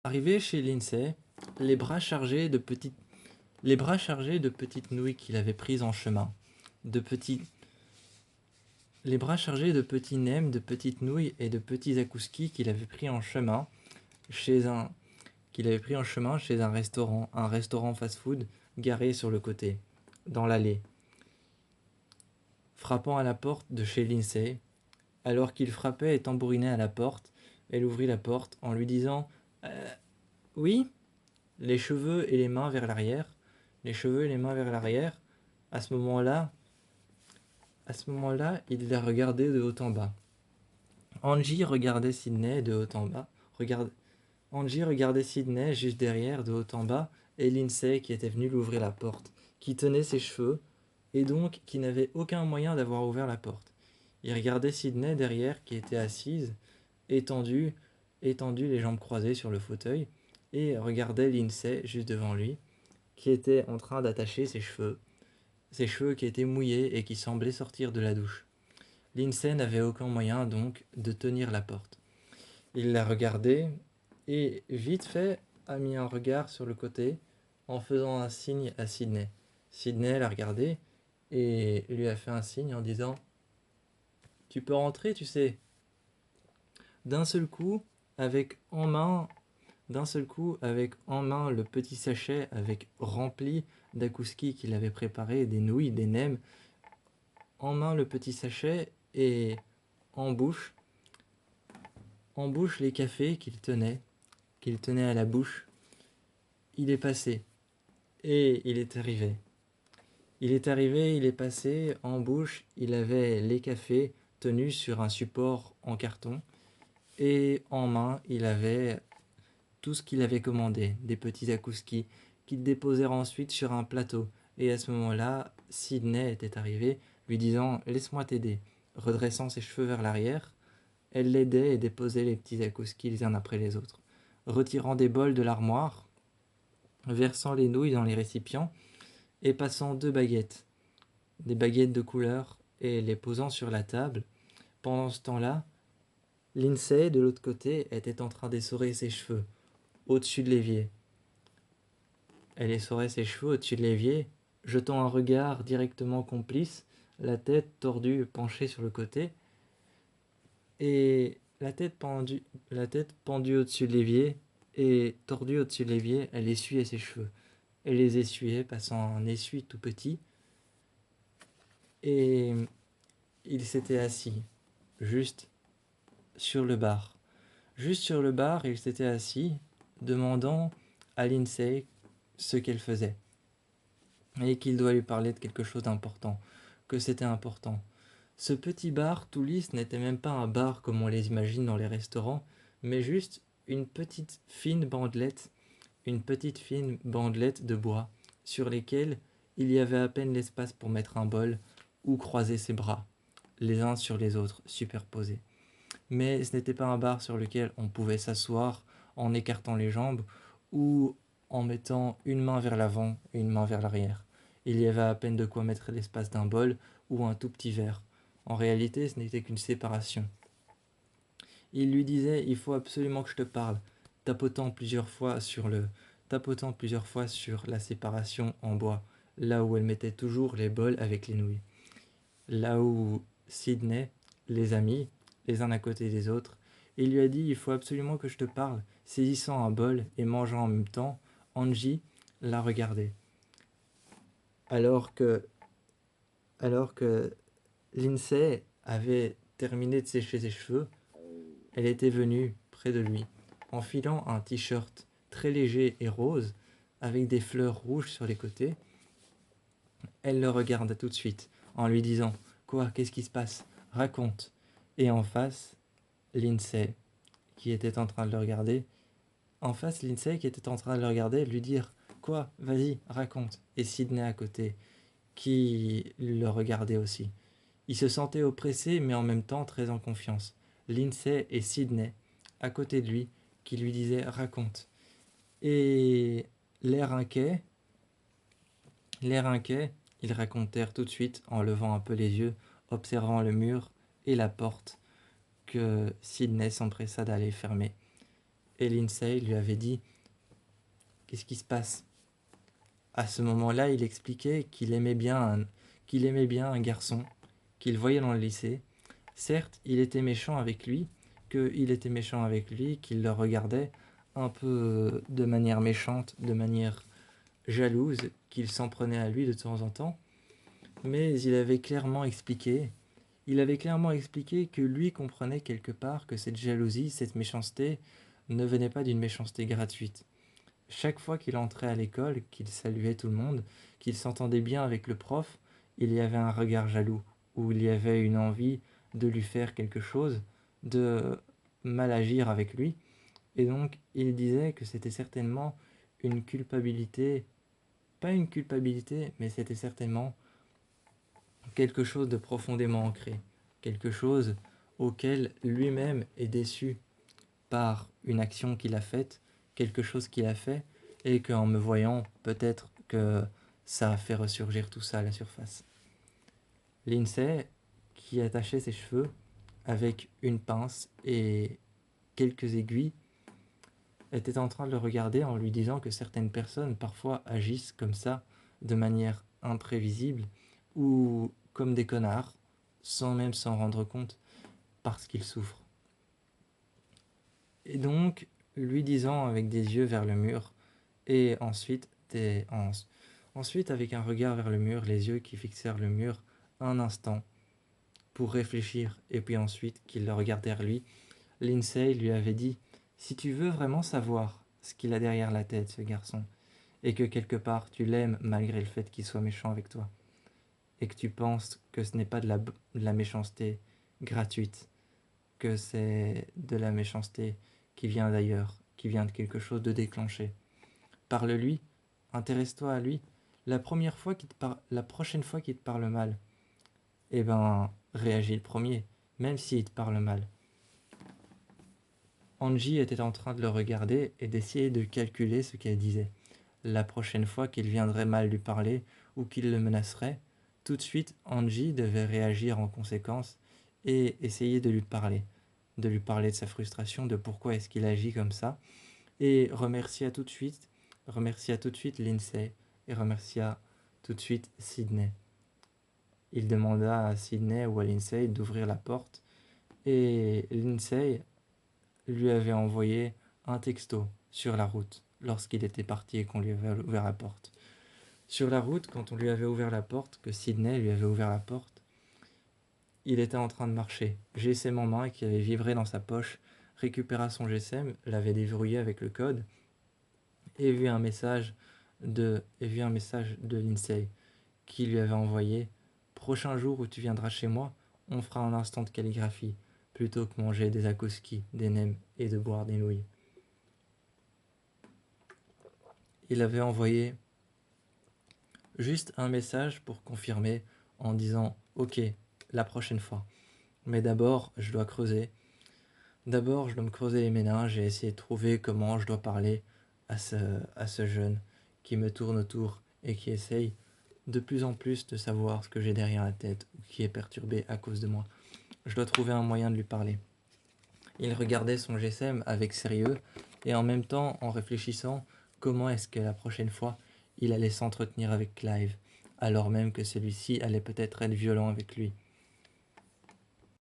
Arrivé chez Lindsay, les bras chargés de petites nouilles qu'il avait prises en chemin, de petits, les bras chargés de petits nems, de petites nouilles et de petits akouskis qu'il avait pris en chemin chez un, chez un restaurant fast-food garé sur le côté, dans l'allée. Frappant à la porte de chez Lindsay, alors qu'il frappait et tambourinait à la porte, elle ouvrit la porte en lui disant oui, les cheveux et les mains vers l'arrière, les cheveux et les mains vers l'arrière. À ce moment-là, il la regardait de haut en bas. Angie regardait Sydney de haut en bas. Angie regardait Sydney juste derrière, de haut en bas, et Lindsay qui était venue lui ouvrir la porte, qui tenait ses cheveux, et donc qui n'avait aucun moyen d'avoir ouvert la porte. Il regardait Sydney derrière, qui était assise, étendue, les jambes croisées sur le fauteuil, et regardait Lindsay juste devant lui, qui était en train d'attacher ses cheveux qui étaient mouillés et qui semblaient sortir de la douche. Lindsay n'avait aucun moyen donc de tenir la porte. Il la regardait et vite fait a mis un regard sur le côté en faisant un signe à Sydney. Sydney l'a regardé et lui a fait un signe en disant tu peux rentrer, tu sais. D'un seul coup, avec en main avec en main le petit sachet avec rempli d'akuski qu'il avait préparé, des nouilles, des nems, en main le petit sachet et en bouche, les cafés qu'il tenait à la bouche, il est passé et il est arrivé. Il est passé en bouche, il avait les cafés tenus sur un support en carton et en main, il avait tout ce qu'il avait commandé, des petits akouskis qu'il déposèrent ensuite sur un plateau. Et à ce moment-là, Sydney était arrivée, lui disant « Laisse-moi t'aider ». Redressant ses cheveux vers l'arrière, elle l'aidait et déposait les petits akouskis les uns après les autres. Retirant des bols de l'armoire, versant les nouilles dans les récipients et passant des baguettes de couleur, et les posant sur la table. Pendant ce temps-là, Lindsay, de l'autre côté, était en train d'essorer ses cheveux au-dessus de l'évier. Elle essorait ses cheveux au-dessus de l'évier, jetant un regard directement complice, la tête tordue penchée sur le côté, et la tête pendue au-dessus de l'évier, et tordue au-dessus de l'évier, elle essuyait ses cheveux. Elle les essuyait, passant un essuie tout petit, et il s'était assis, juste sur le bar. Juste sur le bar, il s'était assis, demandant à Lindsay ce qu'elle faisait. Et qu'il doit lui parler de quelque chose d'important, que c'était important. Ce petit bar tout lisse n'était même pas un bar comme on les imagine dans les restaurants, mais juste une petite fine bandelette de bois, sur lesquelles il y avait à peine l'espace pour mettre un bol ou croiser ses bras, les uns sur les autres, superposés. Mais ce n'était pas un bar sur lequel on pouvait s'asseoir en écartant les jambes ou en mettant une main vers l'avant et une main vers l'arrière. Il y avait à peine de quoi mettre l'espace d'un bol ou un tout petit verre. En réalité, ce n'était qu'une séparation. Il lui disait « Il faut absolument que je te parle », tapotant plusieurs fois sur la séparation en bois, là où elle mettait toujours les bols avec les nouilles. Là où Sydney les a mis, les uns à côté des autres, et il lui a dit « Il faut absolument que je te parle », saisissant un bol et mangeant en même temps. Angie la regardait. Alors que Lindsay avait terminé de sécher ses cheveux, elle était venue près de lui, enfilant un t-shirt très léger et rose, avec des fleurs rouges sur les côtés. Elle le regarda tout de suite, en lui disant « Quoi, qu'est-ce qui se passe? Raconte !» Et en face, Lindsay, qui était en train de le regarder, lui dire « Quoi? Vas-y, raconte !» Et Sydney à côté, qui le regardait aussi. Il se sentait oppressé, mais en même temps très en confiance. Lindsay et Sydney, à côté de lui, qui lui disaient « Raconte !» Et l'air inquiet, ils racontèrent tout de suite en levant un peu les yeux, observant le mur et la porte que Sydney s'empressa d'aller fermer. Et Lindsay lui avait dit: qu'est-ce qui se passe? À ce moment-là, il expliquait qu'il aimait bien un garçon qu'il voyait dans le lycée. Certes, il était méchant avec lui, qu'il le regardait un peu de manière méchante, de manière jalouse, qu'il s'en prenait à lui de temps en temps, mais il avait clairement expliqué que lui comprenait quelque part que cette jalousie, cette méchanceté, ne venait pas d'une méchanceté gratuite. Chaque fois qu'il entrait à l'école, qu'il saluait tout le monde, qu'il s'entendait bien avec le prof, il y avait un regard jaloux, ou il y avait une envie de lui faire quelque chose, de mal agir avec lui. Et donc, il disait que c'était certainement une culpabilité, pas une culpabilité, mais c'était certainement quelque chose de profondément ancré, quelque chose auquel lui-même est déçu par une action qu'il a faite, quelque chose qu'il a fait, et qu'en me voyant, peut-être que ça a fait ressurgir tout ça à la surface. Lindsay, qui attachait ses cheveux avec une pince et quelques aiguilles, était en train de le regarder en lui disant que certaines personnes parfois agissent comme ça, de manière imprévisible, ou comme des connards, sans même s'en rendre compte, parce qu'ils souffrent. Et donc, lui disant avec des yeux vers le mur, et ensuite avec un regard vers le mur, les yeux qui fixèrent le mur un instant, pour réfléchir, et puis ensuite qu'il le regardèrent lui, Lindsay lui avait dit: si tu veux vraiment savoir ce qu'il a derrière la tête, ce garçon, et que quelque part tu l'aimes malgré le fait qu'il soit méchant avec toi, et que tu penses que ce n'est pas de la méchanceté gratuite, que c'est de la méchanceté qui vient d'ailleurs, qui vient de quelque chose de déclenché. Parle-lui, intéresse-toi à lui. La prochaine fois qu'il te parle mal, eh ben, réagis le premier, même s'il te parle mal. Angie était en train de le regarder et d'essayer de calculer ce qu'elle disait. La prochaine fois qu'il viendrait mal lui parler ou qu'il le menacerait, tout de suite Angie devait réagir en conséquence et essayer de lui parler de sa frustration, de pourquoi est-ce qu'il agit comme ça, et remercia tout de suite Lindsay et remercia tout de suite Sydney. Il demanda à Sydney ou à Lindsay d'ouvrir la porte et Lindsay lui avait envoyé un texto sur la route lorsqu'il était parti et qu'on lui avait ouvert la porte. Sur la route, quand on lui avait ouvert la porte, que Sydney lui avait ouvert la porte, il était en train de marcher. GSM en main qui avait vibré dans sa poche, récupéra son GSM, l'avait déverrouillé avec le code et vu un message de Lindsay qui lui avait envoyé: prochain jour où tu viendras chez moi, on fera un instant de calligraphie plutôt que manger des akouskis, des nems et de boire des nouilles. Il avait envoyé juste un message pour confirmer en disant: ok, la prochaine fois. Mais d'abord, je dois creuser. D'abord, je dois me creuser les méninges et essayer de trouver comment je dois parler à ce jeune qui me tourne autour et qui essaye de plus en plus de savoir ce que j'ai derrière la tête ou qui est perturbé à cause de moi. Je dois trouver un moyen de lui parler. Il regardait son GSM avec sérieux et en même temps en réfléchissant comment est-ce que la prochaine fois il allait s'entretenir avec Clive, alors même que celui-ci allait peut-être être violent avec lui.